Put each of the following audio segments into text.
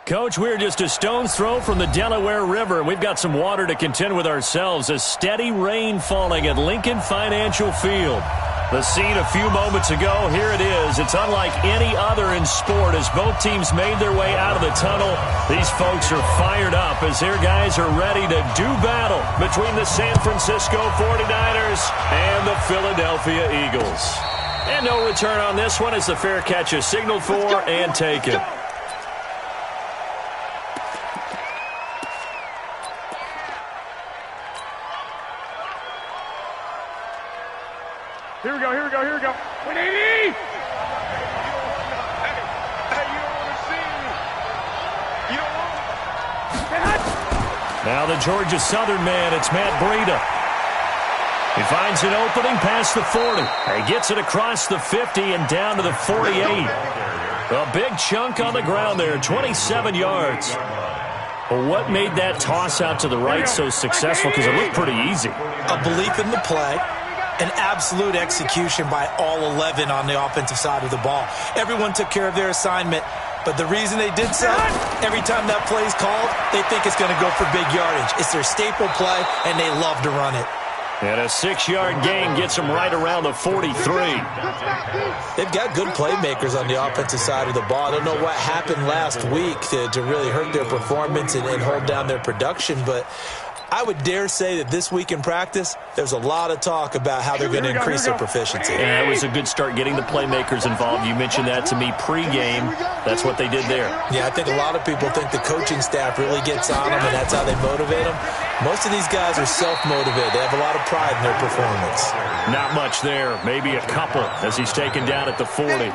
Coach, we're just a stone's throw from the Delaware River. We've got some water to contend with ourselves. A steady rain falling at Lincoln Financial Field. The scene a few moments ago, here it is. It's unlike any other in sport as both teams made their way out of the tunnel. These folks are fired up as their guys are ready to do battle between the San Francisco 49ers and the Philadelphia Eagles. And no return on this one as the fair catch is signaled for and taken. Here we go, here we go, here we go. 180! Now the Georgia Southern man, it's Matt Breida. He finds an opening past the 40. He gets it across the 50 and down to the 48. A big chunk on the ground there, 27 yards. Well, what made that toss out to the right so successful? Because it looked pretty easy. A belief in the play. An absolute execution by all 11 on the offensive side of the ball. Everyone took care of their assignment, but the reason they did so, every time that play is called, they think it's going to go for big yardage. It's their staple play, and they love to run it. And a 6-yard gain gets them right around the 43. They've got good playmakers on the offensive side of the ball. I don't know what happened last week to really hurt their performance and hold down their production, but I would dare say that this week in practice, there's a lot of talk about how they're going to increase their proficiency. Yeah, it was a good start getting the playmakers involved. You mentioned that to me pregame. That's what they did there. Yeah, I think a lot of people think the coaching staff really gets on them, and that's how they motivate them. Most of these guys are self-motivated. They have a lot of pride in their performance. Not much there. Maybe a couple as he's taken down at the 40.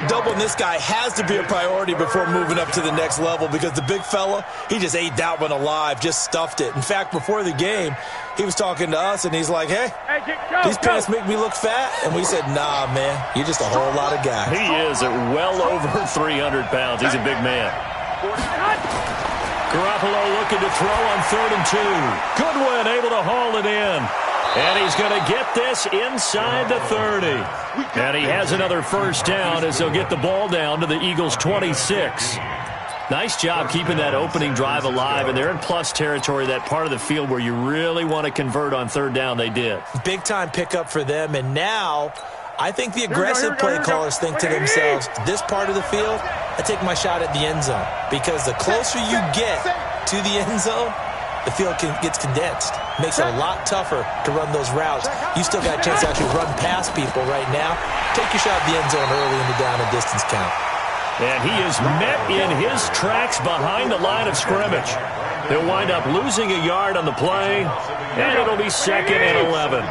Doubling this guy has to be a priority before moving up to the next level because the big fella, he just ate that one alive, just stuffed it. In fact, before the game, he was talking to us, and he's like, hey, these pants make me look fat? And we said, nah, man, you're just a whole lot of guys. He is at well over 300 pounds. He's a big man. Garoppolo looking to throw on 3rd and 2. Goodwin able to haul it in. And he's going to get this inside the 30. And he has another first down as they'll get the ball down to the Eagles' 26. Nice job keeping that opening drive alive, and they're in plus territory, that part of the field where you really want to convert on 3rd down. They did. Big-time pickup for them, and now I think the aggressive play callers think to themselves, this part of the field, I take my shot at the end zone. Because the closer you get to the end zone, the field gets condensed. Makes it a lot tougher to run those routes. You still got a chance to actually run past people right now. Take your shot at the end zone early in the down and distance count. And he is met in his tracks behind the line of scrimmage. They'll wind up losing a yard on the play, and it'll be 2nd and 11.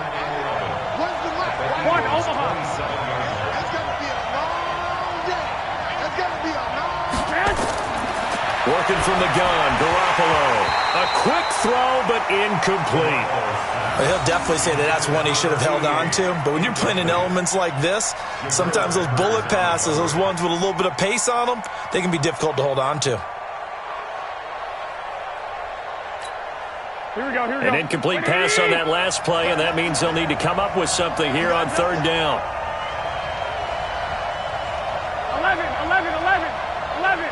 Working from the gun, Garoppolo. A quick throw, but incomplete. Well, he'll definitely say that that's one he should have held on to. But when you're playing in elements like this, sometimes those bullet passes, those ones with a little bit of pace on them, they can be difficult to hold on to. Here we go, here we go. An incomplete pass on that last play, and that means they'll need to come up with something here on 3rd down. 11.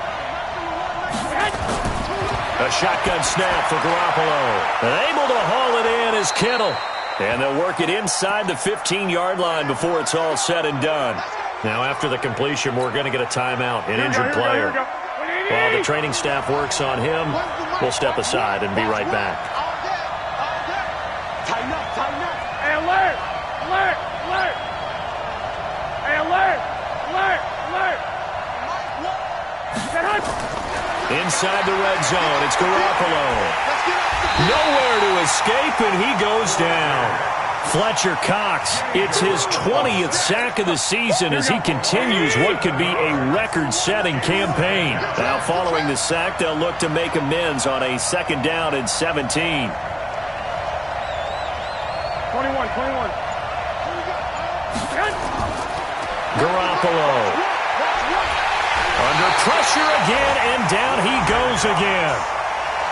A shotgun snap for Garoppolo. And able to haul it in is Kittle. And they'll work it inside the 15-yard line before it's all said and done. Now, after the completion, we're going to get a timeout, an injured player. While the training staff works on him, we'll step aside and be right back. Tighten up. Hey, alert! Hey, alert! Inside the red zone, it's Garoppolo. Nowhere to escape, and he goes down. Fletcher Cox, it's his 20th sack of the season as he continues what could be a record-setting campaign. Now, following the sack, they'll look to make amends on a 2nd down and 17. 21. Garoppolo. Under pressure again, and down he goes again.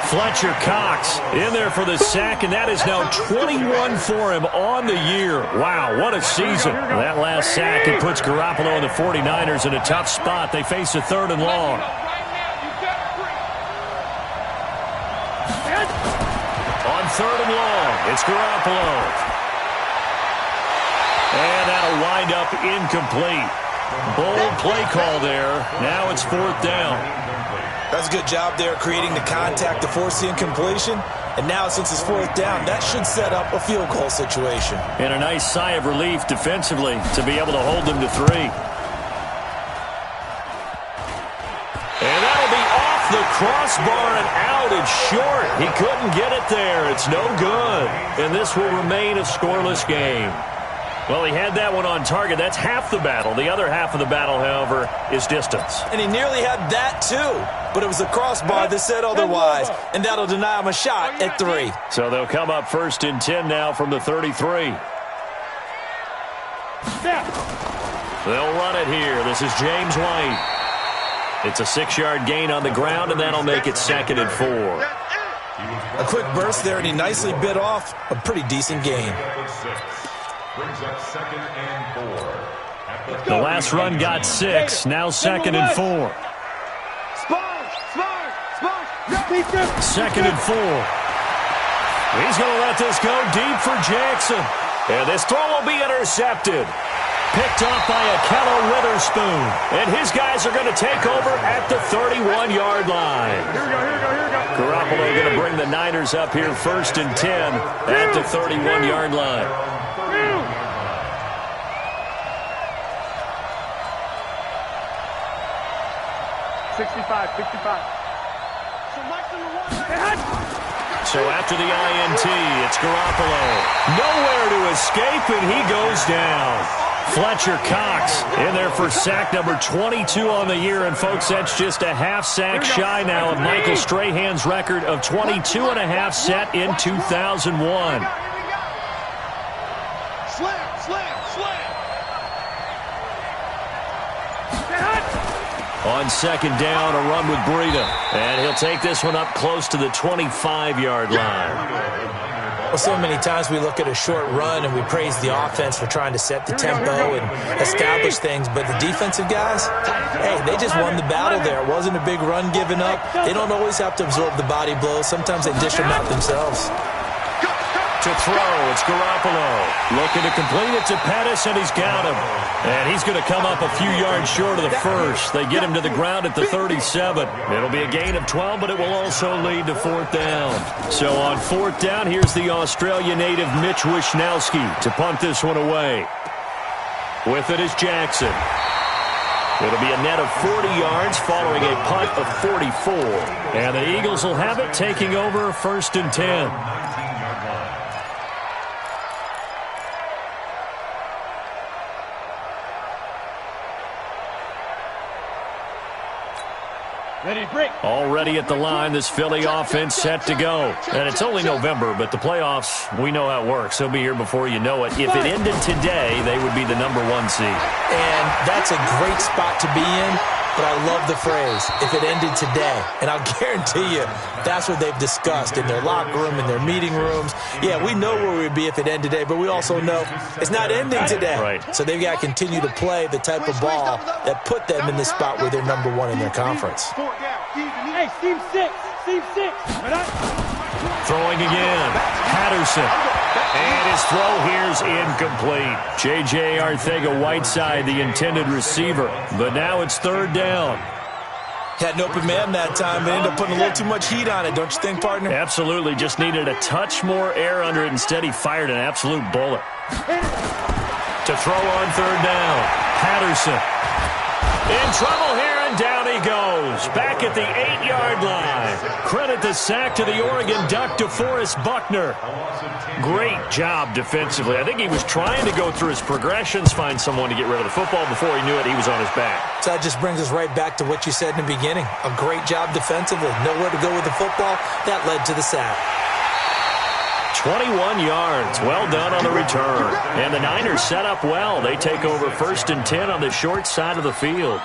Fletcher Cox in there for the sack, and that is now 21 for him on the year. Wow, what a season. That last sack, it puts Garoppolo and the 49ers in a tough spot. They face a 3rd and long. On 3rd and long, it's Garoppolo. And that'll wind up incomplete. Bold play call there. Now it's 4th down. That's a good job there creating the contact to force the incompletion. And now since it's 4th down, that should set up a field goal situation. And a nice sigh of relief defensively to be able to hold them to 3. And that'll be off the crossbar and out. It's short. He couldn't get it there. It's no good. And this will remain a scoreless game. Well, he had that one on target. That's half the battle. The other half of the battle, however, is distance. And he nearly had that, too. But it was the crossbar that said otherwise. And that'll deny him a shot at 3. So they'll come up 1st and 10 now from the 33. They'll run it here. This is James White. It's a 6-yard gain on the ground, and that'll make it 2nd and 4. A quick burst there, and he nicely bit off a pretty decent gain. Brings up 2nd and 4. The last run got 6. Now 2nd and 4. 2nd and 4. He's going to let this go deep for Jackson. And this throw will be intercepted. Picked off by Akello Witherspoon. And his guys are going to take over at the 31-yard line. Here we go. Garoppolo going to bring the Niners up here 1st and 10 at the 31-yard line. 65. So after the INT, it's Garoppolo. Nowhere to escape, and he goes down. Fletcher Cox in there for sack number 22 on the year. And, folks, that's just a half sack shy now of Michael Strahan's record of 22 and a half set in 2001. On 2nd down, a run with Breida. And he'll take this one up close to the 25-yard line. Well, so many times we look at a short run and we praise the offense for trying to set the tempo and establish things. But the defensive guys, hey, they just won the battle there. It wasn't a big run given up. They don't always have to absorb the body blows. Sometimes they dish them out themselves. To throw, it's Garoppolo. Looking to complete it to Pettis, and he's got him. And he's going to come up a few yards short of the first. They get him to the ground at the 37. It'll be a gain of 12, but it will also lead to 4th down. So on 4th down, here's the Australia native Mitch Wishnowski to punt this one away. With it is Jackson. It'll be a net of 40 yards following a punt of 44. And the Eagles will have it, taking over 1st and 10. Already at the line, this Philly offense set to go. And it's only November, but the playoffs, we know how it works. They'll be here before you know it. If it ended today, they would be the number 1 seed. And that's a great spot to be in, but I love the phrase, if it ended today. And I'll guarantee you, that's what they've discussed in their locker room, in their meeting rooms. Yeah, we know where we'd be if it ended today, but we also know it's not ending today. Right. So they've got to continue to play the type of ball that put them in the spot where they're number 1 in their conference. Hey, Steve 6. Throwing again. Patterson. And his throw here's incomplete. J.J. Arcega-Whiteside, the intended receiver. But now it's 3rd down. Had an open man that time, but ended up putting a little too much heat on it, don't you think, partner? Absolutely. Just needed a touch more air under it. Instead, he fired an absolute bullet. To throw on 3rd down. Patterson. In trouble here, and down he goes. Back at the 8-yard line. Credit the sack to the Oregon Duck, DeForest Buckner. Great job defensively. I think he was trying to go through his progressions, find someone to get rid of the football. Before he knew it, he was on his back. So that just brings us right back to what you said in the beginning. A great job defensively. Nowhere to go with the football. That led to the sack. 21 yards. Well done on the return. And the Niners set up well. They take over 1st and 10 on the short side of the field.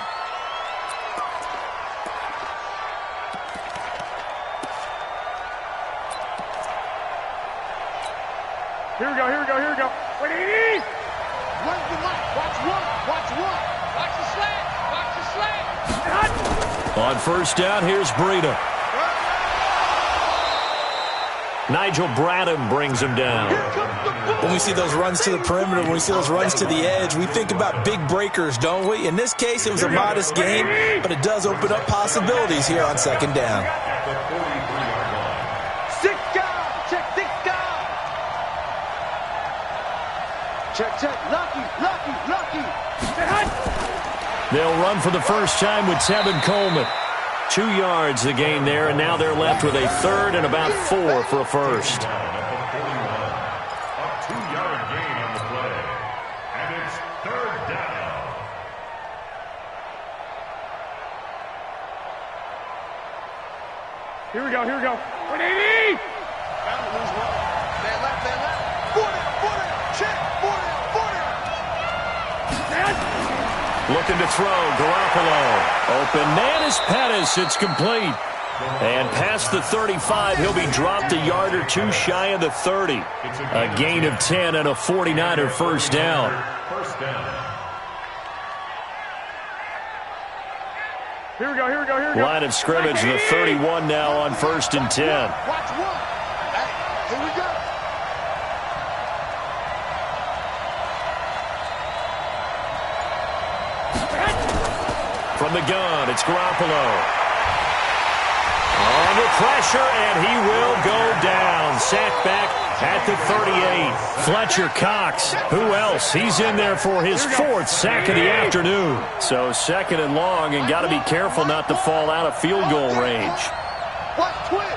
180. Run the mic. Watch one. Watch one. Watch the slant. Watch the slant. On first down, here's Breida. Nigel Bradham brings him down. When we see those runs to the perimeter, when we see those runs to the edge, we think about big breakers, don't we? In this case, it was a modest game, but it does open up possibilities here on second down. Six guys. Check six guys. Check. Lucky. They'll run for the first time with Tevin Coleman. 2 yards the gain there, and now they're left with a third and about 4 for a first. A 2-yard gain on the play. And it's third down. Here we go. 180. Man left. 4 down. Check. 4 down. Looking to throw, Garoppolo. Open man is Pettis. It's complete. And past the 35, he'll be dropped a yard or 2 shy of the 30. A gain of 10 and a 49er first down. First down. Here we go. Line of scrimmage, the 31 now on first and 10. Watch one. Hey, here we go. From the gun, it's Garoppolo. Under pressure, and he will go down. Sacked back at the 38. Fletcher Cox. Who else? He's in there for his 4th sack of the afternoon. So second and long, and got to be careful not to fall out of field goal range. Watch twins.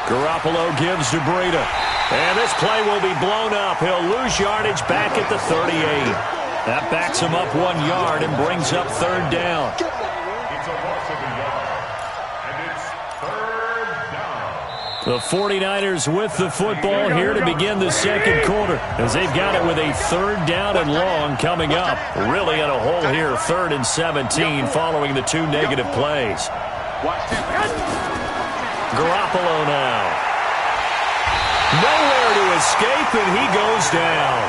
Garoppolo gives to Breida. And this play will be blown up. He'll lose yardage back at the 38. That backs him up 1 yard and brings up third down. It's a loss of a yard. And it's third down. The 49ers with the football here to begin the second quarter, as they've got it with a third down and long coming up. Really in a hole here, 3rd and 17 following the 2 negative plays. Garoppolo now. Nowhere to escape, and he goes down.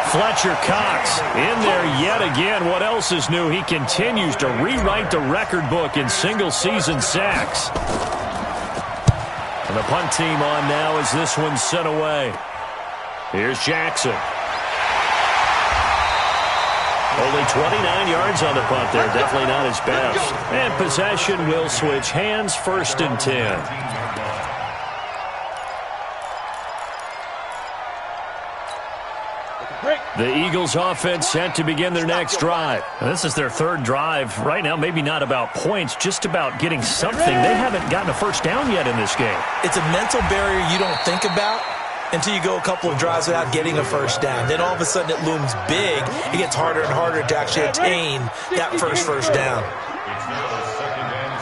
Fletcher Cox in there yet again. What else is new? He continues to rewrite the record book in single-season sacks. And the punt team on now as this one's sent away. Here's Jackson. Only 29 yards on the punt there. Definitely not his best. And possession will switch hands, 1st and 10. The Eagles offense set to begin their next drive. This is their 3rd drive. Right now, maybe not about points, just about getting something. They haven't gotten a first down yet in this game. It's a mental barrier you don't think about until you go a couple of drives without getting a first down. Then all of a sudden it looms big. It gets harder and harder to actually attain that first down. It's now second and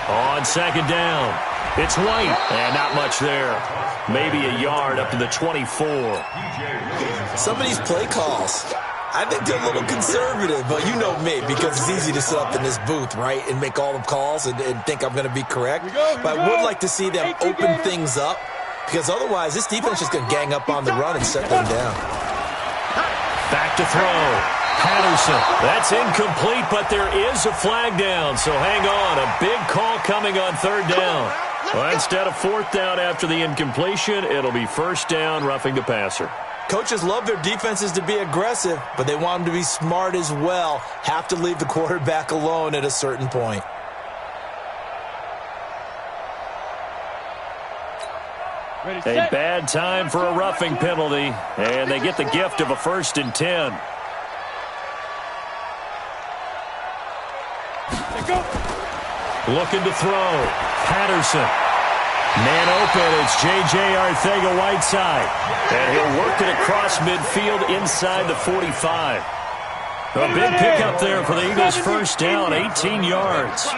6. On second down, it's White. And not much there. Maybe a yard up to the 24. Some of these play calls, I think they're a little conservative, but you know me, because it's easy to sit up in this booth, right, and make all the calls and think I'm going to be correct. But I would like to see them open things up, because otherwise this defense is going to gang up on the run and set them down. Back to throw. Patterson. That's incomplete, but there is a flag down, so hang on. A big call coming on 3rd down. Well, instead of 4th down after the incompletion, it'll be 1st down, roughing the passer. Coaches love their defenses to be aggressive, but they want them to be smart as well. Have to leave the quarterback alone at a certain point. A bad time for a roughing penalty, and they get the gift of a 1st and 10. Looking to throw. Patterson. Man open. It's J.J. Arcega-Whiteside. And he'll work it across midfield inside the 45. A big pickup there for the Eagles' first down, 18 yards.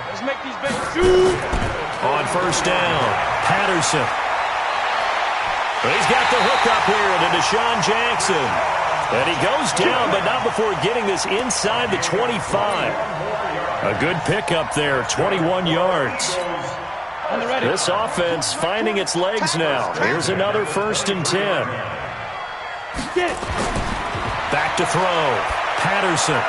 Let's make these big shoot. On first down, Patterson. He's got the hook up here to Deshaun Jackson. And he goes down, but not before getting this inside the 25. A good pickup there, 21 yards. This offense finding its legs now. Here's another 1st and 10. Back to throw. Patterson.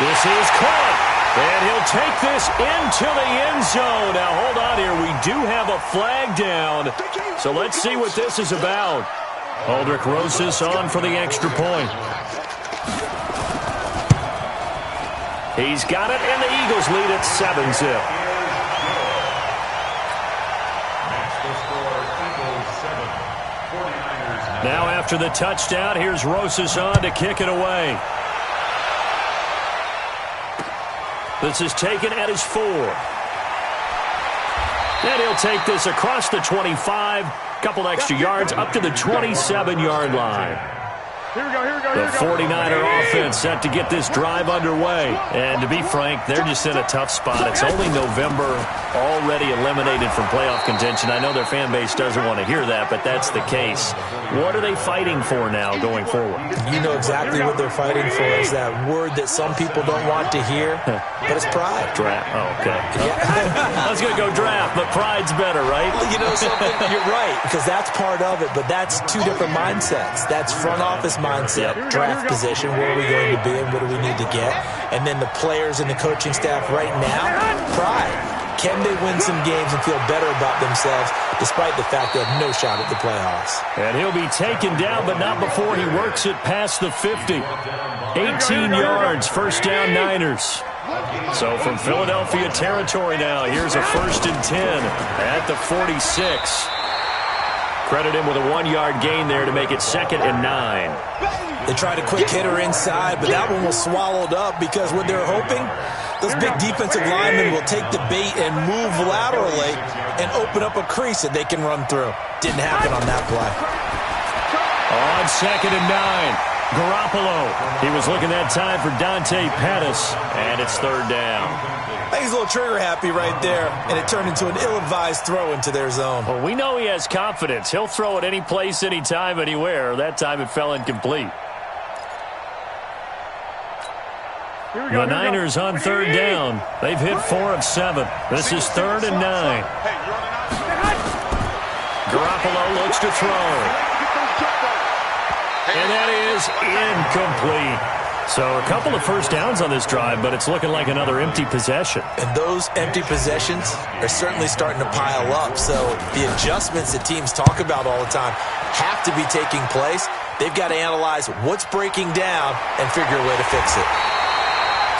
This is caught. And he'll take this into the end zone. Now, hold on here. We do have a flag down. So let's see what this is about. Aldrich Rosas on for the extra point. He's got it, and the Eagles lead at 7-0. Now after the touchdown, here's Rosas on to kick it away. This is taken at his 4. And he'll take this across the 25. Couple extra yards up to the 27-yard line. Here we go, here we go, The 49er offense set to get this drive underway. And to be frank, they're just in a tough spot. It's only November, already eliminated from playoff contention. I know their fan base doesn't want to hear that, but that's the case. What are they fighting for now going forward? You know exactly what they're fighting for. Is that word that some people don't want to hear, but it's pride. Draft. Oh, okay. Yeah. I was going to go draft, but pride's better, right? You know something? You're right, because that's part of it, but that's two different mindsets. That's front office mindset, draft position, where are we going to be and what do we need to get? And then the players and the coaching staff right now, pride. Can they win some games and feel better about themselves despite the fact they have no shot at the playoffs? And he'll be taken down, but not before he works it past the 50. 18 yards, 1st down Niners. So from Philadelphia territory now, here's a 1st and 10 at the 46. Credit him with a 1-yard gain there to make it 2nd and 9. They tried a quick hitter inside, but that one was swallowed up because what they're hoping, those big defensive linemen will take the bait and move laterally and open up a crease that they can run through. Didn't happen on that play. On 2nd and 9. Garoppolo. He was looking that time for Dante Pettis, and it's 3rd down. I think he's a little trigger happy right there, and it turned into an ill-advised throw into their zone. Well, we know he has confidence. He'll throw it any place, anytime, anywhere. That time it fell incomplete. The Niners on 3rd down. They've hit 4 of 7. This is 3rd and 9. Garoppolo looks to throw. And that is incomplete. So a couple of 1st downs on this drive, but it's looking like another empty possession. And those empty possessions are certainly starting to pile up. So the adjustments that teams talk about all the time have to be taking place. They've got to analyze what's breaking down and figure a way to fix it.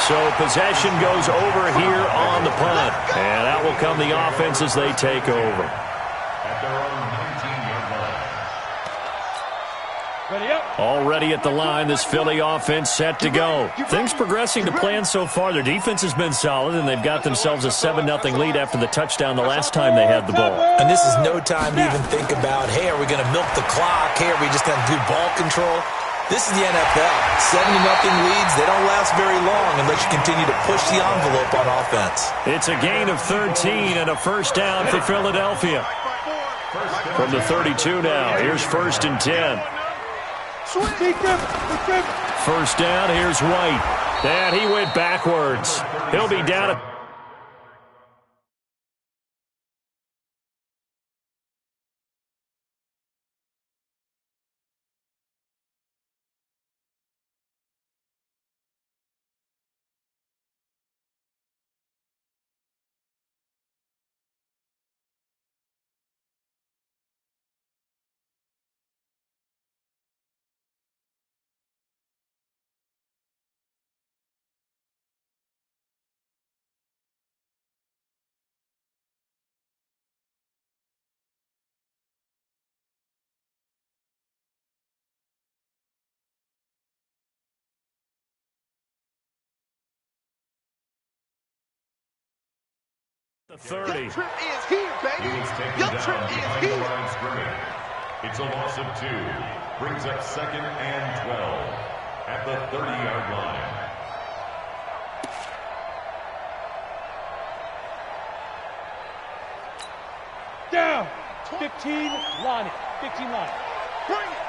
So possession goes over here on the punt. And out will come the offense as they take over. At their own 19-yard line. Ready up. Already at the line, this Philly offense set to go. Things progressing to plan so far. Their defense has been solid, and they've got themselves a 7-0 lead after the touchdown the last time they had the ball. And this is no time to even think about, hey, are we going to milk the clock? Hey, are we just going to do ball control? This is the NFL. 7-0 leads, they don't last very long unless you continue to push the envelope on offense. It's a gain of 13 and a 1st down for Philadelphia. From the 32 now, here's 1st and 10. 1st down, here's White. And he went backwards. He'll be down at the 30. Your trip is here, baby. Your trip is here. It's a loss of 2. Brings up 2nd and 12 at the 30-yard line. Down. 15 line. 15 line. Bring it.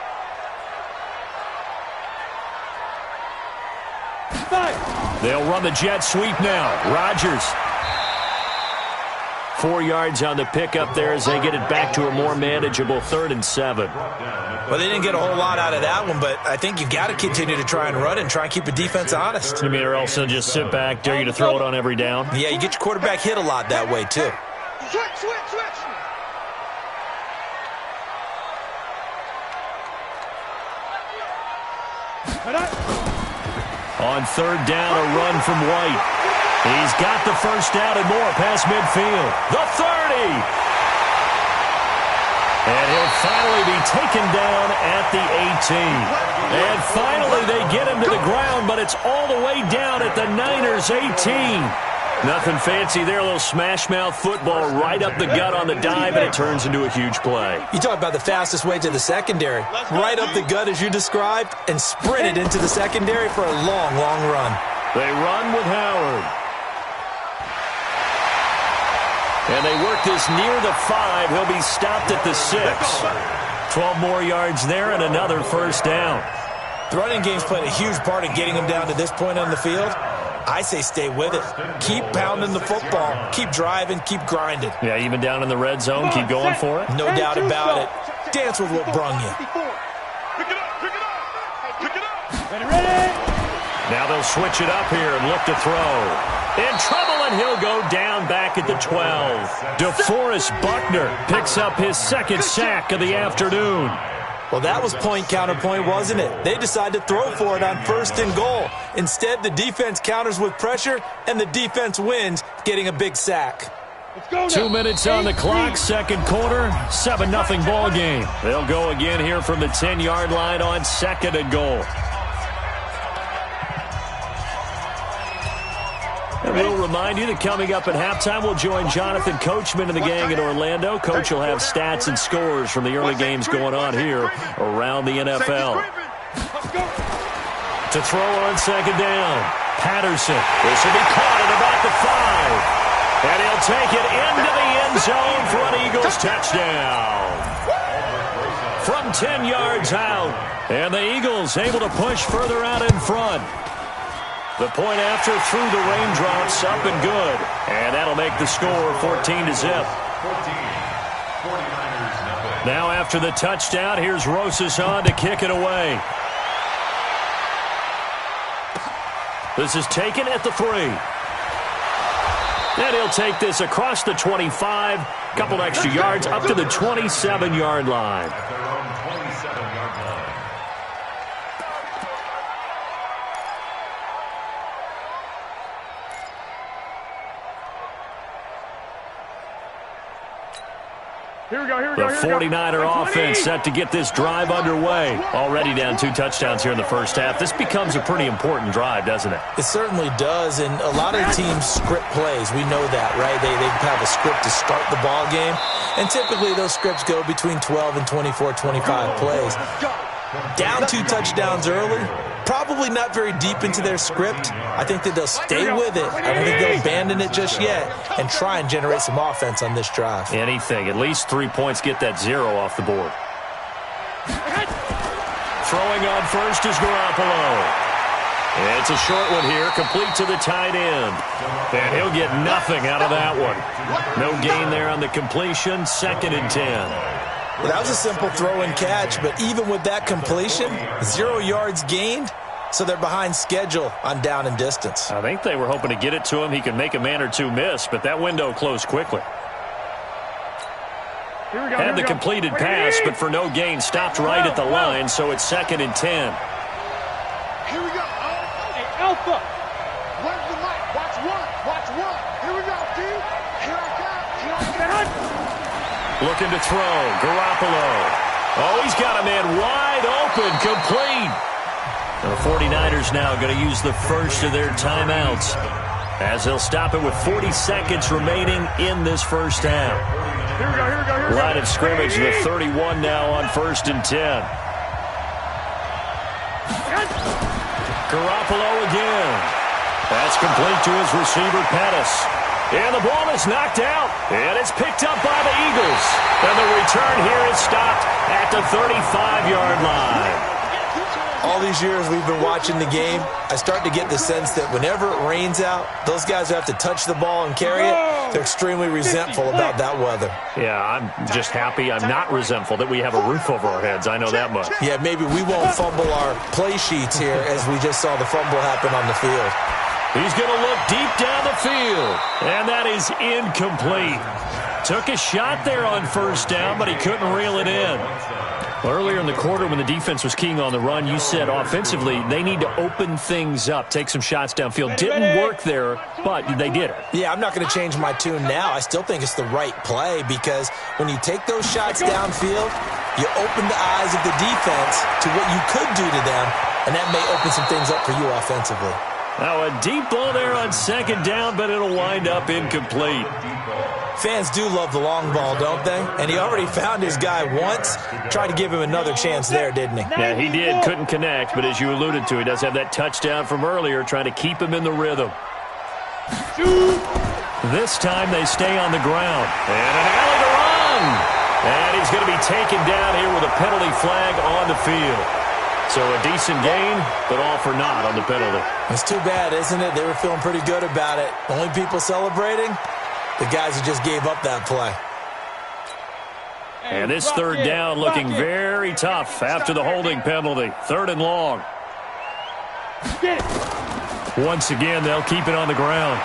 They'll run the jet sweep now. Rodgers. 4 yards on the pickup there as they get it back to a more manageable 3rd and 7. Well, they didn't get a whole lot out of that one, but I think you got to continue to try and run and try and keep the defense honest. You mean, or else they'll just sit back, dare you to throw it on every down? Yeah, you get your quarterback hit a lot that way, too. Switch. On 3rd down, a run from White. He's got the first down and more past midfield. The 30! And he'll finally be taken down at the 18. And finally they get him to the ground, but it's all the way down at the Niners' 18. Nothing fancy there, a little smash-mouth football right up the gut on the dive, and it turns into a huge play. You talk about the fastest way to the secondary. Right up the gut as you described, and sprinted into the secondary for a long, long run. They run with Howard. And they work this near the 5. He'll be stopped at the 6. 12 more yards there and another first down. The running game's played a huge part in getting him down to this point on the field. I say stay with it. Keep pounding the football. Keep driving. Keep grinding. Yeah, even down in the red zone, keep going for it. No doubt about it. Dance with what brung you. Pick it up. Ready. Now they'll switch it up here and look to throw. In trouble, and he'll go down back at the 12. DeForest Buckner picks up his 2nd sack of the afternoon. Well, that was point counterpoint, wasn't it? They decided to throw for it on 1st and goal. Instead, the defense counters with pressure, and the defense wins, getting a big sack. 2 minutes on the clock, 2nd quarter, 7-0 ball game. They'll go again here from the 10-yard line on 2nd and goal. And we'll remind you that coming up at halftime, we'll join Jonathan Coachman and the gang in Orlando. Coach will have stats and scores from the early games going on here around the NFL. To throw on 2nd down, Patterson. This will be caught at about the 5. And he'll take it into the end zone for an Eagles touchdown. From 10 yards out. And the Eagles able to push further out in front. The point after through the raindrops, up and good. And that'll make the score 14-0. Now after the touchdown, here's Rosas on to kick it away. This is taken at the 3. And he'll take this across the 25. Couple extra yards up to the 27-yard line. Here we go. The 49er offense set to get this drive underway. Already down 2 touchdowns here in the first half. This becomes a pretty important drive, doesn't it? It certainly does, and a lot of teams script plays. We know that, right? They have a script to start the ball game, and typically those scripts go between 12 and 24, 25 plays. Down 2 touchdowns early, probably not very deep into their script. I think that they'll stay with it. I don't think they'll abandon it just yet and try and generate some offense on this drive. Anything. At least 3 points, get that 0 off the board. Throwing on first is Garoppolo. It's a short one here, complete to the tight end. And he'll get nothing out of that one. No gain there on the completion, 2nd and 10. Well, that was a simple throw and catch, but even with that completion, 0 yards gained, so they're behind schedule on down and distance. I think they were hoping to get it to him. He could make a man or two miss, but that window closed quickly. Had the completed pass, but for no gain, stopped right at the line, so it's 2nd and 10. Here we go. Hey, Alpha. Where's the mic? Watch one. Here we go, dude. Here I come. Looking to throw. Garoppolo. Oh, he's got a man wide open. Complete. The 49ers now going to use the first of their timeouts as they'll stop it with 40 seconds remaining in this first half. Here we go. Line of scrimmage, the 31 now on 1st and 10. Garoppolo again. That's complete to his receiver, Pettis. And the ball is knocked out, and it's picked up by the Eagles. And the return here is stopped at the 35-yard line. all these years we've been watching the game, I start to get the sense that whenever it rains out, those guys who have to touch the ball and carry it, they're extremely resentful about that weather. Yeah, I'm just happy I'm not resentful that we have a roof over our heads. I know that much. Yeah, maybe we won't fumble our play sheets here as we just saw the fumble happen on the field. He's going to look deep down the field, and that is incomplete. Took a shot there on first down, but he couldn't reel it in. Earlier in the quarter when the defense was keying on the run, you said offensively they need to open things up, take some shots downfield. Didn't work there, but they did it. Yeah, I'm not going to change my tune now. I still think it's the right play because when you take those shots downfield, you open the eyes of the defense to what you could do to them, and that may open some things up for you offensively. Now a deep ball there on second down, but it'll wind up incomplete. Fans do love the long ball, don't they? And he already found his guy once. Tried to give him another chance there, didn't he? Yeah, he did. Couldn't connect, but as you alluded to, he does have that touchdown from earlier, trying to keep him in the rhythm. This time they stay on the ground. And an alley to run. And he's going to be taken down here with a penalty flag on the field. So a decent gain, but all for naught on the penalty. It's too bad, isn't it? They were feeling pretty good about it. Only people celebrating? The guys who just gave up that play. And this third down looking very tough after the holding penalty. 3rd and long. Once again, they'll keep it on the ground.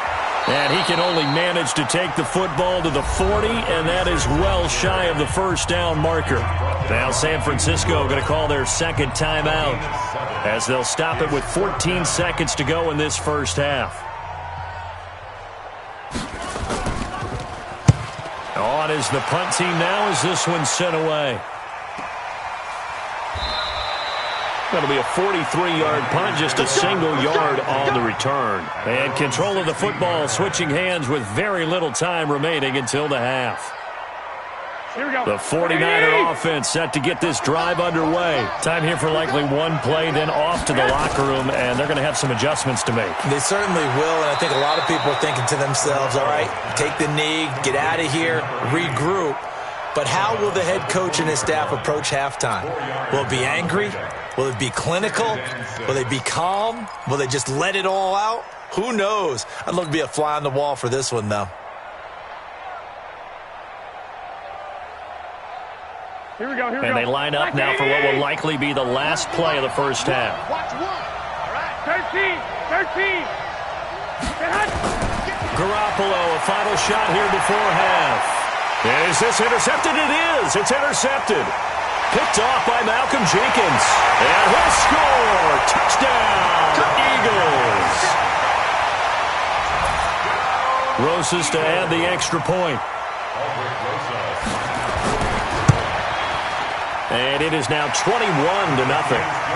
And he can only manage to take the football to the 40, and that is well shy of the first down marker. Now San Francisco going to call their second timeout as they'll stop it with 14 seconds to go in this first half. On is the punt team now as this one's sent away. That'll be a 43-yard punt, just a single yard on the return. And control of the football switching hands with very little time remaining until the half. Here we go. The 49er offense set to get this drive underway. Time here for likely one play, then off to the locker room, and they're going to have some adjustments to make. They certainly will, and I think a lot of people are thinking to themselves, all right, take the knee, get out of here, regroup. But how will the head coach and his staff approach halftime? Will it be angry? Will it be clinical? Will they be calm? Will they just let it all out? Who knows? I'd love to be a fly on the wall for this one, though. Here we go. And they line up now for what will likely be the last play of the first half. Watch one. All right. 13. Garoppolo, a final shot here before half. Is this intercepted? It is. It's intercepted. Picked off by Malcolm Jenkins. And he'll score. Touchdown, Eagles. Rosas to add the extra point. And it is now 21-0.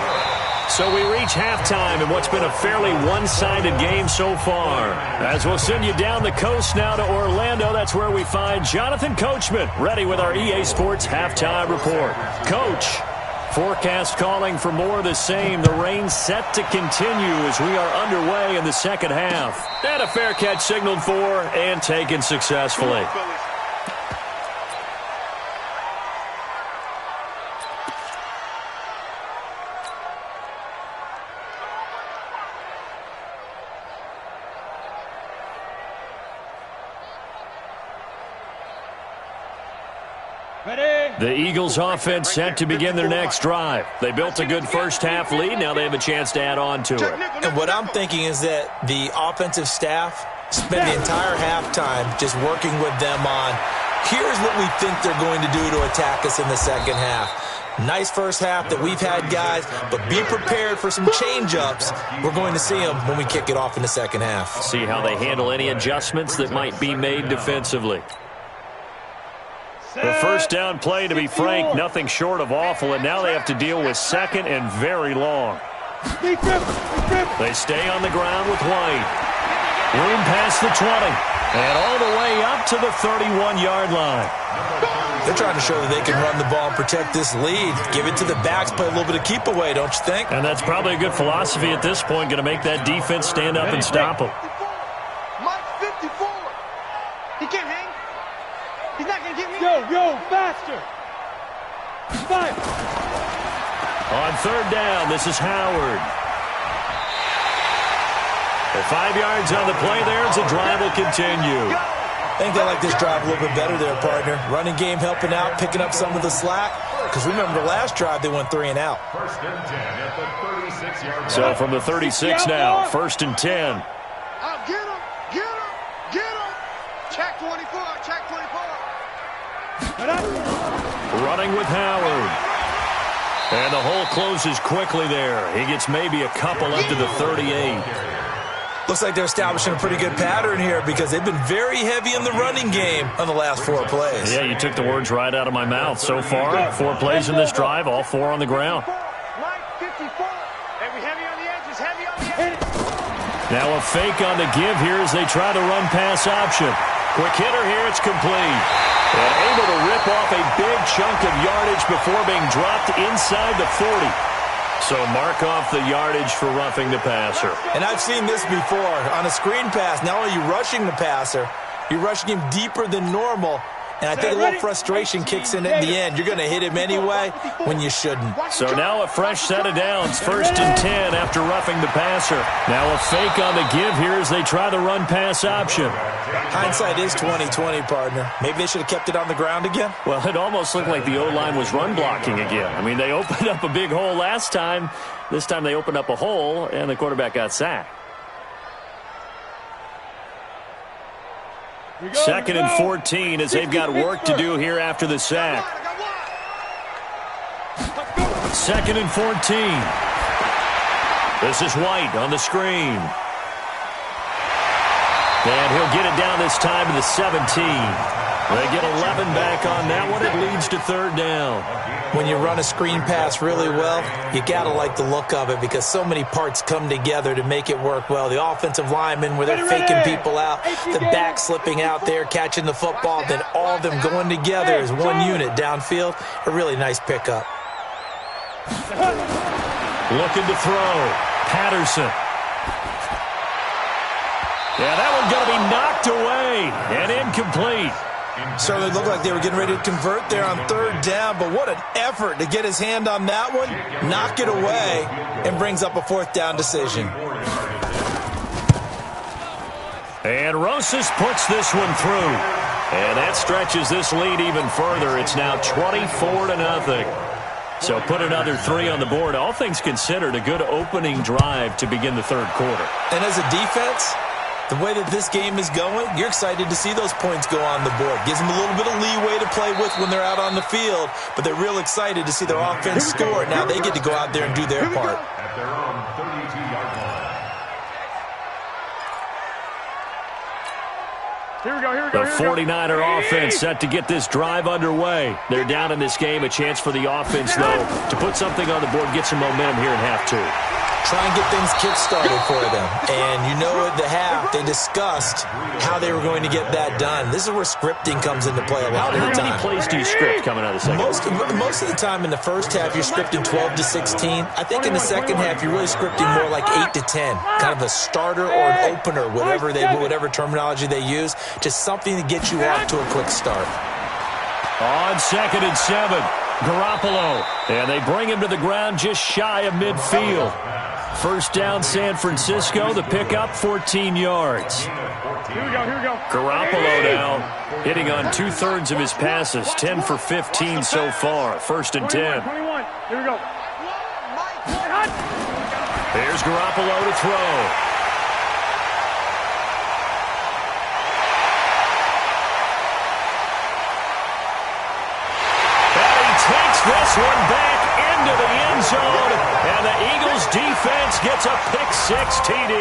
So we reach halftime in what's been a fairly one-sided game so far. As we'll send you down the coast now to Orlando, that's where we find Jonathan Coachman, ready with our EA Sports Halftime Report. Coach, forecast calling for more of the same. The rain set to continue as we are underway in the second half. And a fair catch signaled for and taken successfully. The Eagles offense set to begin their next drive. They built a good first half lead. Now they have a chance to add on to it. And what I'm thinking is that the offensive staff spend the entire halftime just working with them on, here's what we think they're going to do to attack us in the second half. Nice first half that we've had, guys, but be prepared for some change-ups. We're going to see them when we kick it off in the second half. See how they handle any adjustments that might be made defensively. The first down play, to be frank, nothing short of awful, and now they have to deal with second and very long. They stay on the ground with White. Room past the 20, and all the way up to the 31-yard line. They're trying to show that they can run the ball and protect this lead. Give it to the backs, play a little bit of keep away, don't you think? And that's probably a good philosophy at this point, going to make that defense stand up and stop them. Mike 54. He can't hang. He's not going to get me. Go, faster. 5. On third down, this is Howard. At 5 yards on the play there, as the drive will continue. I think they like this drive a little bit better there, partner. Running game helping out, picking up some of the slack. Because remember, the last drive, they went 3 and out. First and 10 at the 36-yard line. So from the 36 now, first and 10. Get him, get him, get him. Check 24, check 24. Running with Howard. And the hole closes quickly there. He gets maybe a couple up to the 38. Looks like they're establishing a pretty good pattern here because they've been very heavy in the running game on the last 4 plays. Yeah, you took the words right out of my mouth. So far, 4 plays in this drive, all 4 on the ground. Now a fake on the give here as they try the run-pass option. Quick hitter here, it's complete. And able to rip off a big chunk of yardage before being dropped inside the 40. So mark off the yardage for roughing the passer. And I've seen this before. On a screen pass, not only are you rushing the passer, you're rushing him deeper than normal. And I think a little frustration kicks in at the end. You're going to hit him anyway when you shouldn't. So now a fresh set of downs. First and 10 after roughing the passer. Now a fake on the give here as they try the run-pass option. Hindsight is 20/20, partner. Maybe they should have kept it on the ground again. Well, it almost looked like the O-line was run blocking again. I mean, they opened up a big hole last time. This time they opened up a hole, and the quarterback got sacked. Second and 14 as they've got work to do here after the sack. Second and 14. This is White on the screen. And he'll get it down this time to the 17. They get 11 back on that one. It leads to third down. When you run a screen pass really well, you got to like the look of it because so many parts come together to make it work well. The offensive linemen where they're faking people out, the back slipping out there, catching the football, then all of them going together as one unit downfield. A really nice pickup. Looking to throw. Patterson. Yeah, that one's going to be knocked away and incomplete. Certainly looked like they were getting ready to convert there on third down, but what an effort to get his hand on that one, knock it away, and brings up a fourth down decision. And Rosas puts this one through. And that stretches this lead even further. It's now 24-0. So put another 3 on the board. All things considered, a good opening drive to begin the third quarter. And as a defense, the way that this game is going, you're excited to see those points go on the board. Gives them a little bit of leeway to play with when they're out on the field, but they're real excited to see their offense score. Now they get to go out there and do their part. At their own 32-yard line. Here we go, here we go. The 49er offense set to get this drive underway. They're down in this game. A chance for the offense, though, to put something on the board, get some momentum here in half 2. Try and get things kick-started for them. And you know at the half, they discussed how they were going to get that done. This is where scripting comes into play a lot of the time. How many plays do you script coming out of the second? Most of the time in the first half, you're scripting 12 to 16. I think in the second half, you're really scripting more like 8 to 10. Kind of a starter or an opener, whatever terminology they use. Just something to get you off to a quick start. On second and 7, Garoppolo. And they bring him to the ground just shy of midfield. First down, San Francisco. The pickup, 14 yards. Here we go, here we go. Garoppolo now hitting on 2/3 of his passes, 10 for 15 so far. First and 10. 21. Here we go. There's Garoppolo to throw. And he takes this one back into the end zone, and the Eagles defense gets a pick-6 TD.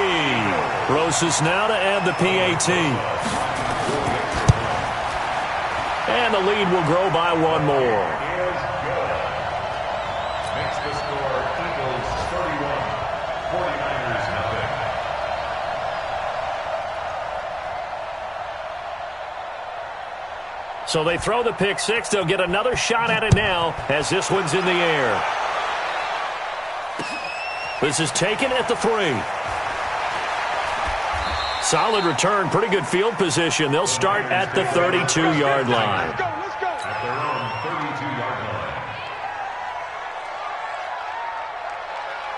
Rosas now to add the PAT. And the lead will grow by 1 more. Makes the score Eagles 31, 49ers nothing. So they throw the pick-6. They'll get another shot at it now as this one's in the air. This is taken at the 3. Solid return, pretty good field position. They'll start at the 32-yard line. At their own 32-yard line.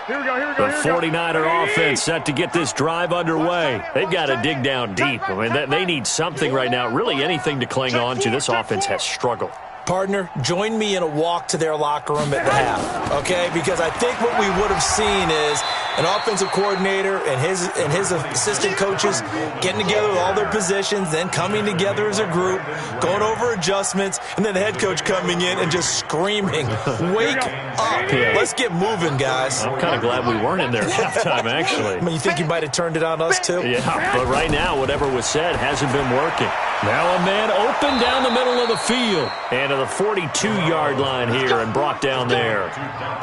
Here we go, here we go, The here we go. 49er offense set to get this drive underway. They've got to dig down deep. I mean, they need something right now, really anything to cling on to. This offense has struggled. Partner, join me in a walk to their locker room at the half, okay? Because I think what we would have seen is an offensive coordinator and his assistant coaches getting together with all their positions, then coming together as a group, going over adjustments, and then the head coach coming in and just screaming, "Wake up! Let's get moving, guys." I'm kind of glad we weren't in there at halftime, actually. I mean, you think you might have turned it on us, too? Yeah, but right now, whatever was said hasn't been working. Now a man open down the middle of the field. And to the 42-yard line here and brought down there.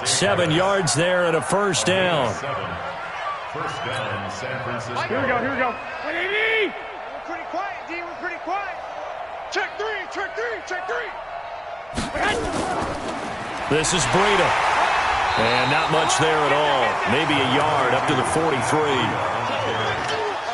7 yards there and a first down. First down, San Francisco. Here we go, here we go. We're pretty quiet, D. We're pretty quiet. Check three, check three, check three. This is Breida. And not much there at all. Maybe a yard up to the 43.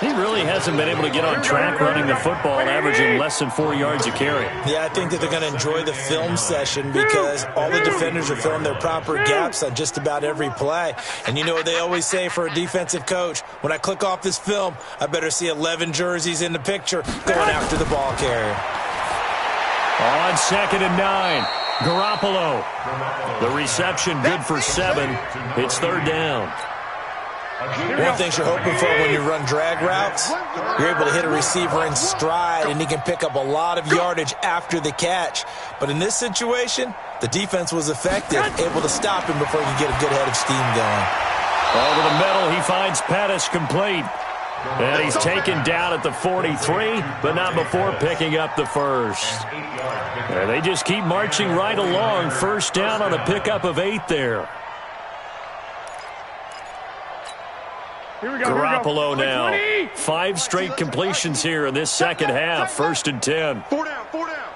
He really hasn't been able to get on track running the football, averaging less than 4 yards a carry. Yeah, I think that they're going to enjoy the film session because all the defenders are filling their proper gaps on just about every play. And you know what they always say for a defensive coach? When I click off this film, I better see 11 jerseys in the picture going after the ball carrier. On 2nd and 9, Garoppolo. The reception good for 7. It's 3rd down. One thing you're hoping for when you run drag routes, you're able to hit a receiver in stride, and he can pick up a lot of yardage after the catch. But in this situation, the defense was effective, able to stop him before he could get a good head of steam going. Over the middle, he finds Pettis complete. And he's taken down at the 43, but not before picking up the first. And they just keep marching right along. First down on a pickup of 8 there. Garoppolo now. 5 straight completions here in this second half. 1st and 10. 4 down, 4 down.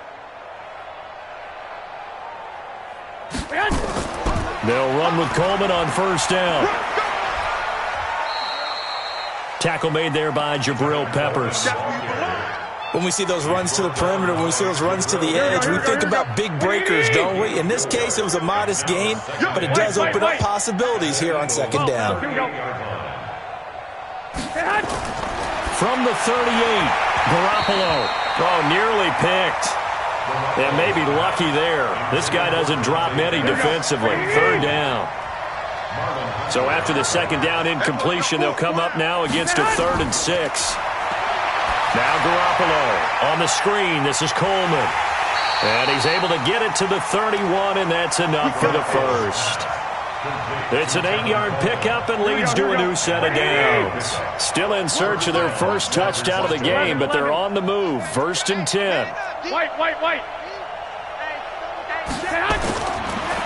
They'll run with Coleman on 1st down. Tackle made there by Jabril Peppers. When we see those runs to the perimeter, when we see those runs to the edge, we think about big breakers, don't we? In this case, it was a modest gain, but it does open up possibilities here on 2nd down. From the 38, Garoppolo. Oh, nearly picked. And maybe lucky there. This guy doesn't drop many defensively. 3rd down. So after the 2nd down incompletion, they'll come up now against a 3rd and 6. Now Garoppolo on the screen. This is Coleman. And he's able to get it to the 31, and that's enough for the first. It's an 8-yard pickup and leads to a new set of downs. Still in search of their first touchdown of the game, but they're on the move. 1st and 10. White.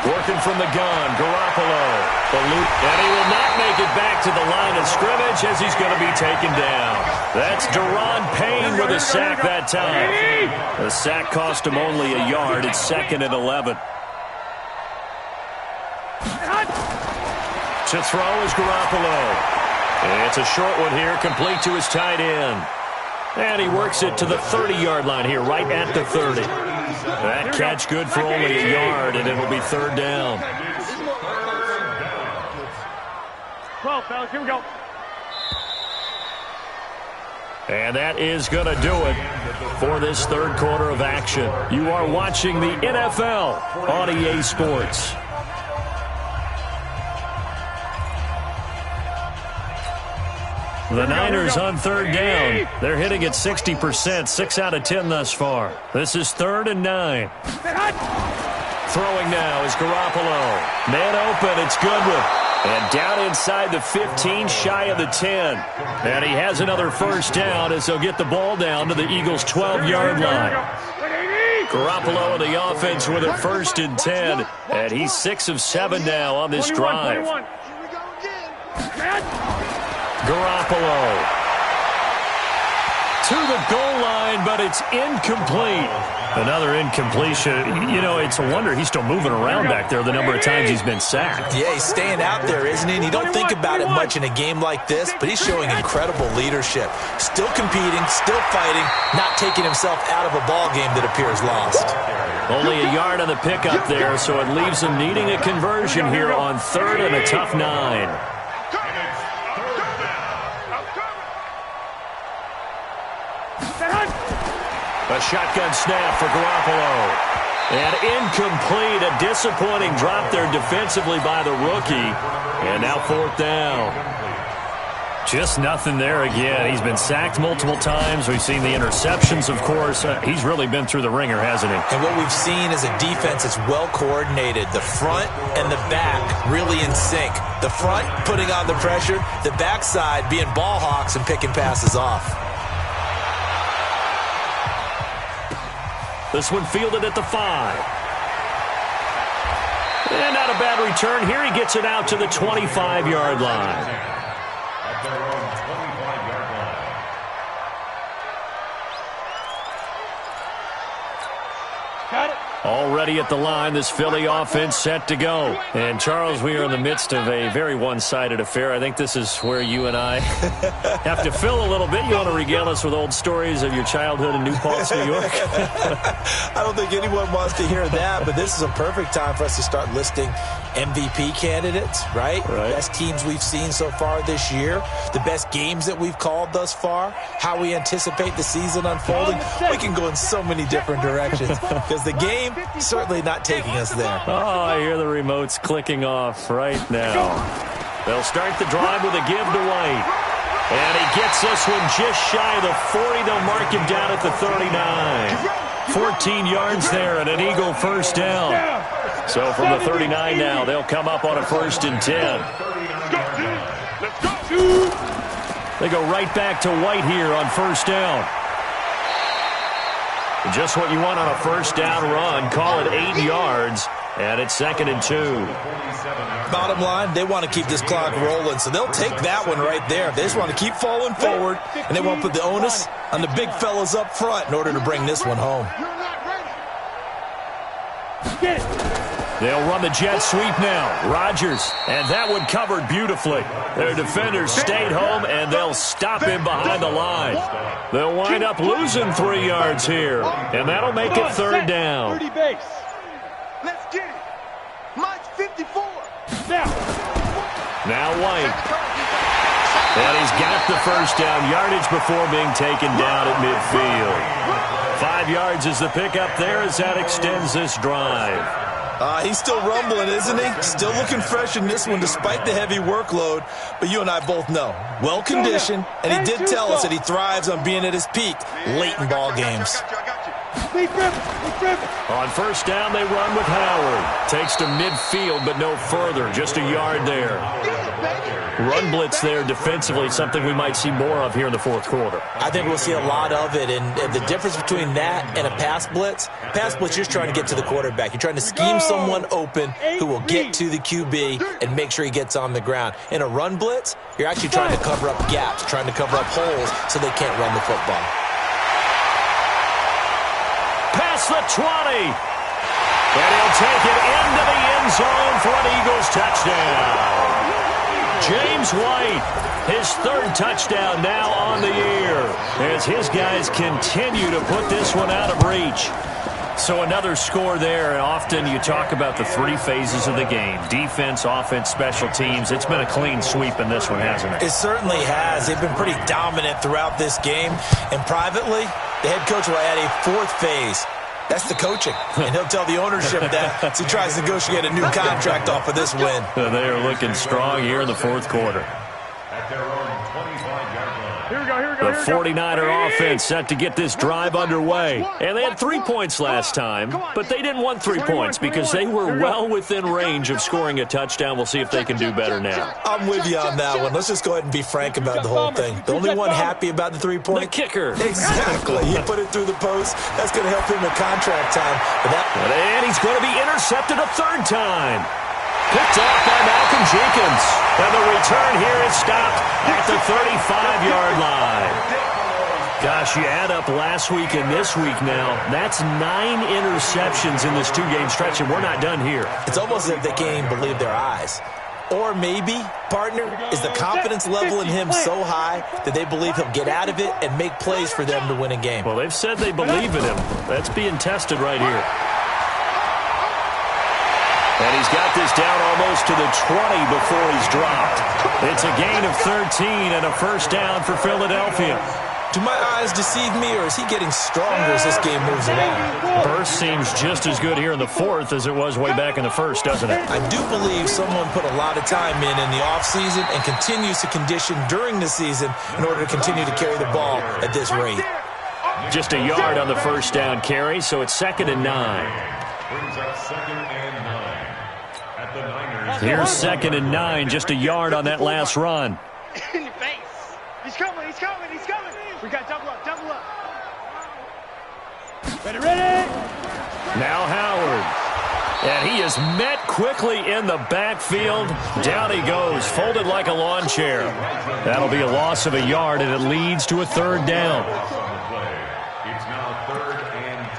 Working from the gun, Garoppolo. The loop, and he will not make it back to the line of scrimmage as he's going to be taken down. That's Deron Payne with a sack that time. The sack cost him only a yard. It's 2nd and 11. To throw is Garoppolo. It's a short one here, complete to his tight end. And he works it to the 30-yard line here, right at the 30. That catch good for only a yard, and it'll be 3rd down. 12, fellas, here we go. And that is going to do it for this 3rd quarter of action. You are watching the NFL on EA Sports. The Niners on 3rd down. They're hitting at 60%, 6 out of 10 thus far. This is 3rd and 9. Throwing now is Garoppolo. Man open, it's Goodwin. And down inside the 15, shy of the 10. And he has another first down as they'll get the ball down to the Eagles' 12-yard line. Garoppolo in the offense with a 1st and 10. And he's 6 of 7 now on this drive. Garoppolo to the goal line, but it's incomplete. Another incompletion. You know, it's a wonder he's still moving around back there the number of times he's been sacked. Yeah, he's staying out there, isn't he? And you don't think about it much in a game like this, but he's showing incredible leadership. Still competing, still fighting, not taking himself out of a ball game that appears lost. Only a yard on the pickup there, so it leaves them needing a conversion here on 3rd and a tough 9. A shotgun snap for Garoppolo. And incomplete, a disappointing drop there defensively by the rookie. And now 4th down. Just nothing there again. He's been sacked multiple times. We've seen the interceptions, of course. He's really been through the ringer, hasn't he? And what we've seen is a defense that's well coordinated. The front and the back really in sync. The front putting on the pressure. The backside being ball hawks and picking passes off. This one fielded at the 5. And not a bad return here. He gets it out to the 25-yard line. At their own 25-yard line. Got it. Already at the line, this Philly offense set to go. And, Charles, we are in the midst of a very one-sided affair. I think this is where you and I have to fill a little bit. You want to regale us with old stories of your childhood in New Paltz, New York? I don't think anyone wants to hear that, but this is a perfect time for us to start listing MVP candidates, right? Best teams we've seen so far this year, the best games that we've called thus far, how we anticipate the season unfolding. We can go in so many different directions because the game certainly not taking us there. Oh, I hear the remotes clicking off right now. They'll start the drive with a give to White. And he gets this one just shy of the 40. They'll mark him down at the 39. 14 yards there and an Eagle first down. So from the 39 now, they'll come up on a 1st and 10. They go right back to White here on 1st down. Just what you want on a 1st down run. Call it 8 yards, and it's 2nd and 2. Bottom line, they want to keep this clock rolling, so they'll take that one right there. They just want to keep falling forward, and they won't put the onus on the big fellas up front in order to bring this one home. They'll run the jet sweep now. Rodgers, and that one covered beautifully. Their defenders stayed home, and they'll stop him behind the line. They'll wind up losing 3 yards here, and that'll make it 3rd down. 30 base. Let's get it. Mine's 54. Now White. And he's got the 1st down yardage before being taken down at midfield. 5 yards is the pickup there as that extends this drive. He's still rumbling, isn't he? Still looking fresh in this one despite the heavy workload. But you and I both know, well-conditioned, and he did tell us that he thrives on being at his peak late in ball games. On 1st down, they run with Howard. Takes to midfield, but no further. Just a yard there. Run blitz there defensively, something we might see more of here in the 4th quarter. I think we'll see a lot of it, and the difference between that and a pass blitz, you're just trying to get to the quarterback. You're trying to scheme someone open who will get to the QB and make sure he gets on the ground. In a run blitz, you're actually trying to cover up gaps, trying to cover up holes so they can't run the football. Past the 20. And he'll take it into the end zone for an Eagles touchdown. James White, his 3rd touchdown now on the year as his guys continue to put this one out of reach. So another score there, and often you talk about the 3 phases of the game. Defense, offense, special teams. It's been a clean sweep in this one, hasn't it? It certainly has. They've been pretty dominant throughout this game. And privately, the head coach will add a 4th phase. That's the coaching. And he'll tell the ownership that as he tries to negotiate a new contract off of this win. They are looking strong here in the 4th quarter. At their own 25-yard line. Here we go. The 49er offense set to get this drive underway. And they had 3 points last time, but they didn't want 3 points because they were well within range of scoring a touchdown. We'll see if they can do better now. I'm with you on that one. Let's just go ahead and be frank about the whole thing. The only one happy about the 3-point? The kicker. Exactly. He put it through the post. That's going to help him in contract time. And he's going to be intercepted a 3rd time. Picked off by Malcolm Jenkins. And the return here is stopped at the 35-yard line. Gosh, you add up last week and this week now. That's 9 interceptions in this 2-game stretch, and we're not done here. It's almost as if they can't even believe their eyes. Or maybe, partner, is the confidence level in him so high that they believe he'll get out of it and make plays for them to win a game. Well, they've said they believe in him. That's being tested right here. And he's got this down almost to the 20 before he's dropped. It's a gain of 13 and a first down for Philadelphia. Do my eyes deceive me, or is he getting stronger as this game moves along? Burst seems just as good here in the fourth as it was way back in the first, doesn't it? I do believe someone put a lot of time in the offseason and continues to condition during the season in order to continue to carry the ball at this rate. Just a yard on the first down carry, so it's 2nd and 9. Brings up 2nd and 9 at the Niners. Here's 2nd and 9, just a yard on that last run. In your face. He's coming, he's coming, he's coming. We got double up, double up. Ready, ready. Now Howard. And he is met quickly in the backfield. Down he goes, folded like a lawn chair. That'll be a loss of a yard, and it leads to a 3rd down. It's now 3rd and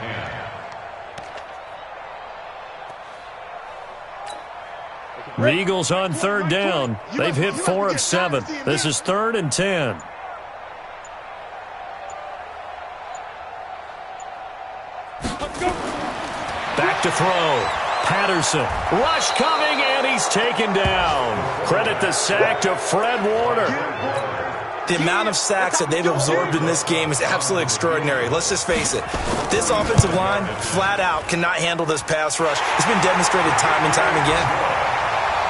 10. The Eagles on 3rd down. They've hit 4 of 7. This is 3rd and 10. Back to throw. Patterson. Rush coming, and he's taken down. Credit the sack to Fred Warner. The amount of sacks that they've absorbed in this game is absolutely extraordinary. Let's just face it. This offensive line, flat out, cannot handle this pass rush. It's been demonstrated time and time again.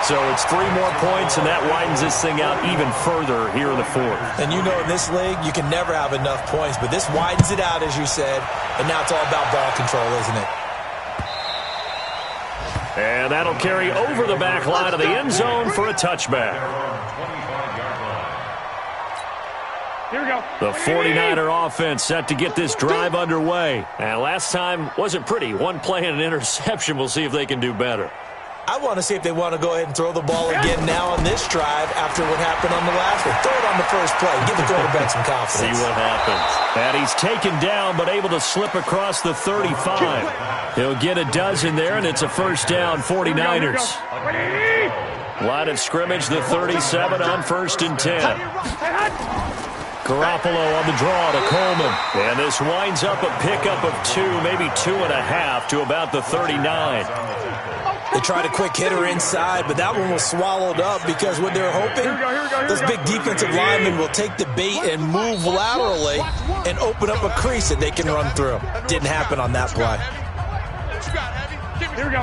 So it's 3 more points, and that widens this thing out even further here in the fourth. And you know in this league, you can never have enough points, but this widens it out, as you said, and now it's all about ball control, isn't it? And that'll carry over the back line of the end zone for a touchback. Here we go. The 49er offense set to get this drive underway. And last time wasn't pretty. 1 play and an interception. We'll see if they can do better. I want to see if they want to go ahead and throw the ball again now on this drive after what happened on the last one. Throw it on the first play. Give the quarterback some confidence. See what happens. And he's taken down but able to slip across the 35. He'll get a dozen there, and it's a first down, 49ers. Line of scrimmage, the 37 on 1st and 10. Garoppolo on the draw to Coleman. And this winds up a pickup of 2, maybe 2.5 to about the 39. They tried a quick hitter inside, but that one was swallowed up because what they're hoping, those big defensive linemen will take the bait and move laterally and open up a crease that they can run through. Didn't happen on that play.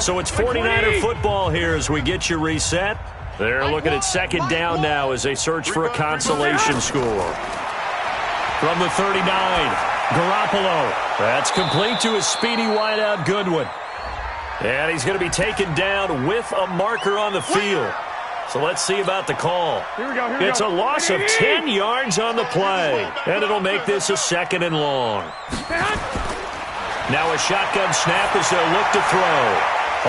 So it's 49er football here as we get you reset. They're looking at 2nd down now as they search for a consolation score. From the 39, Garoppolo. That's complete to his speedy wideout Goodwin. And he's going to be taken down with a marker on the field. So let's see about the call. It's a loss of 10 yards on the play. And it'll make this a 2nd and long. Now a shotgun snap as they'll look to throw.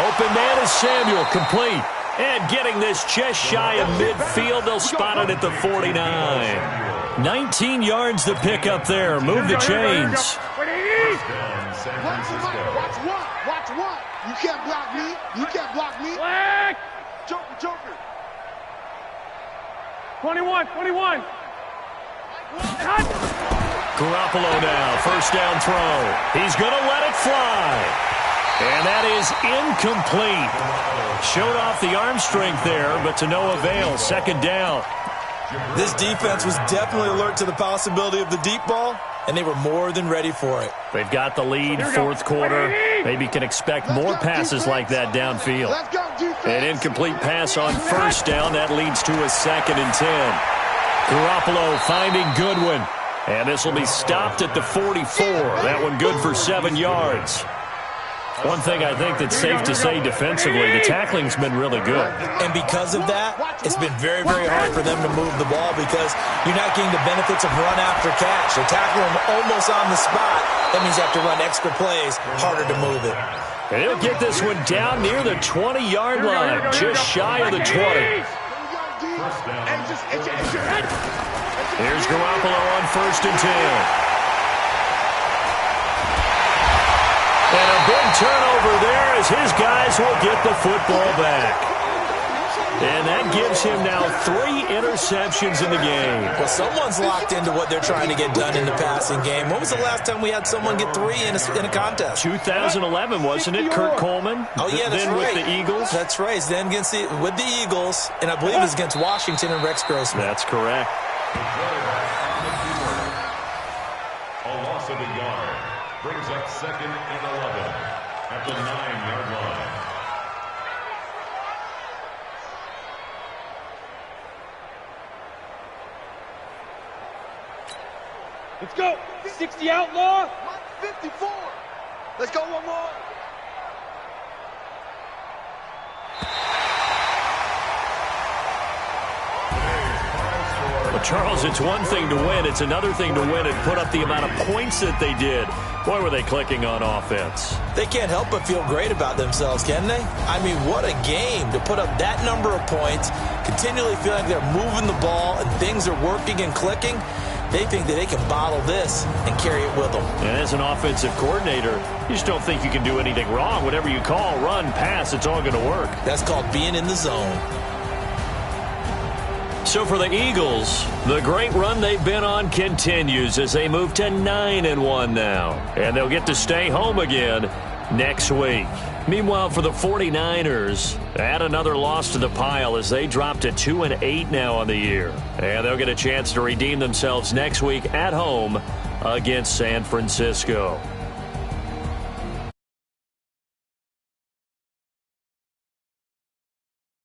Open man is Samuel, complete. And getting this just shy of midfield, they'll spot it at the 49. 19 yards to pick up there. Move the chains. Watch one. You can't block me. You can't block me. Black. Joker. 21. Garoppolo now, first down throw. He's going to let it fly. And that is incomplete. Showed off the arm strength there, but to no avail. 2nd down. This defense was definitely alert to the possibility of the deep ball, and they were more than ready for it. They've got the lead, 4th quarter. Maybe can expect more passes like that downfield. An incomplete pass on first down. That leads to a 2nd and 10. Garoppolo finding Goodwin. And this will be stopped at the 44. That one good for 7 yards. One thing I think that's safe to say defensively, the tackling's been really good. And because of that, it's been very, very hard for them to move the ball because you're not getting the benefits of run after catch. They're tackling them almost on the spot. That means you have to run extra plays, harder to move it. And he'll get this one down near the 20-yard line, just shy of the 20. Here's Garoppolo on 1st and 10. And a big turnover there as his guys will get the football back. And that gives gives him now 3 interceptions in the game. Well, someone's locked into what they're trying to get done in the passing game. When was the last time we had someone get 3 in a contest? 2011, wasn't it, Kurt Coleman? Oh, yeah, that's then right. with the Eagles? That's right. Then with the Eagles, and I believe it was against Washington and Rex Grossman. That's correct. A loss of a yard brings up 2nd and 11 at the 9-yard line. Let's go. 60 outlaw. 54. Let's go one more. Well, Charles, it's one thing to win. It's another thing to win and put up the amount of points that they did. Boy, were they clicking on offense. They can't help but feel great about themselves, can they? I mean, what a game to put up that number of points, continually feel like they're moving the ball and things are working and clicking. They think that they can bottle this and carry it with them. And as an offensive coordinator, you just don't think you can do anything wrong. Whatever you call, run, pass, it's all going to work. That's called being in the zone. So for the Eagles, the great run they've been on continues as they move to 9-1 now. And they'll get to stay home again next week. Meanwhile, for the 49ers, add another loss to the pile as they drop to 2-8 now on the year. And they'll get a chance to redeem themselves next week at home against San Francisco.